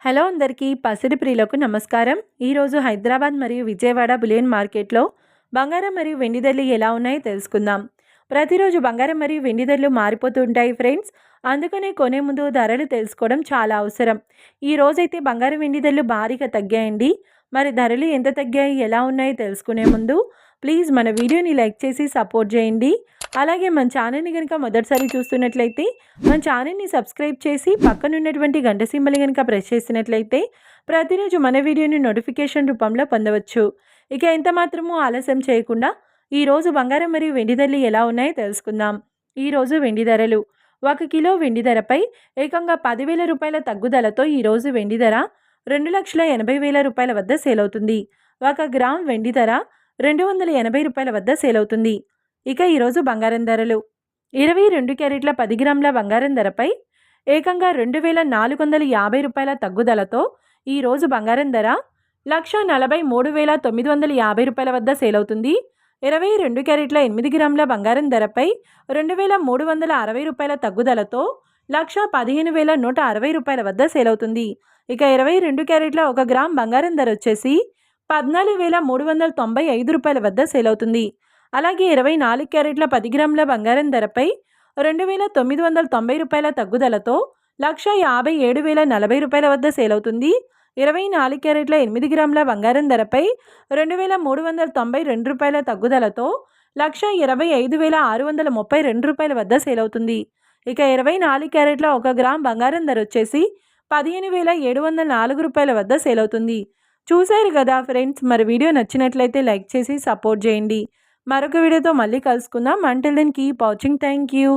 Hello అందరికీ పసిడి ప్రియులకు నమస్కారం. ఈరోజు హైదరాబాద్ మరియు విజయవాడ బులియన్ మార్కెట్లో బంగారం మరియు వెండి ధరలు ఎలా ఉన్నాయో తెలుసుకుందాం. ప్రతిరోజు బంగారం మరియు వెండి ధరలు మారిపోతూ ఉంటాయి ఫ్రెండ్స్. అందుకనే కొనే ముందు ధరలు తెలుసుకోవడం చాలా అవసరం. ఈ రోజైతే బంగారం వెండి ధరలు భారీగా తగ్గాయండి. మరి ధరలు ఎంత తగ్గాయి, ఎలా ఉన్నాయో తెలుసుకునే ముందు ప్లీజ్ మన వీడియోని లైక్ చేసి సపోర్ట్ చేయండి. అలాగే మన ఛానల్ని కనుక మొదటిసారి చూస్తున్నట్లయితే మన ఛానల్ని సబ్స్క్రైబ్ చేసి పక్కనున్నటువంటి గంట సింబల్ కనుక ప్రెస్ చేసినట్లయితే ప్రతిరోజు మన వీడియోని నోటిఫికేషన్ రూపంలో పొందవచ్చు. ఇక ఎంత మాత్రమూ ఆలస్యం చేయకుండా ఈరోజు బంగారం మరియు వెండి ధరలు ఎలా ఉన్నాయో తెలుసుకుందాం. ఈరోజు వెండి ధరలు: 1 కిలో వెండి ధరపై ఏకంగా 10,000 రూపాయల తగ్గుదలతో ఈరోజు వెండి ధర 2,80,000 రూపాయల వద్ద సేల్ అవుతుంది. 1 గ్రామ్ వెండి ధర 280 రూపాయల వద్ద సేల్ అవుతుంది. ఇక ఈరోజు బంగారం ధరలు: 22 క్యారెట్ల 10 గ్రాముల బంగారం ధరపై ఏకంగా 2,450 రూపాయల తగ్గుదలతో ఈరోజు బంగారం ధర 1,43,950 రూపాయల వద్ద సేల్ అవుతుంది. 22 క్యారెట్ల 8 గ్రాముల బంగారం ధరపై 2,360 రూపాయల తగ్గుదలతో 1,15,160 రూపాయల వద్ద సేల్ అవుతుంది. ఇక 22 క్యారెట్ల 1 గ్రామ్ బంగారం ధర వచ్చేసి 14,395 రూపాయల వద్ద సేల్ అవుతుంది. అలాగే 24 క్యారెట్ల 10 గ్రాముల బంగారం ధరపై 2,990 రూపాయల తగ్గుదలతో 1,57,040 రూపాయల వద్ద సేల్ అవుతుంది. 24 క్యారెట్ల 8 గ్రాముల బంగారం ధరపై 2,392 రూపాయల తగ్గుదలతో 1,25,632 రూపాయల వద్ద సేల్ అవుతుంది. ఇక 24 క్యారెట్ల 1 గ్రామ్ బంగారం ధర వచ్చేసి 15,704 రూపాయల వద్ద సేల్ అవుతుంది. చూశారు కదా ఫ్రెండ్స్, మరి వీడియో నచ్చినట్లయితే లైక్ చేసి సపోర్ట్ చేయండి. మరొక వీడియోతో మళ్ళీ కలుసుకుందాం. Until then keep watching. Thank you.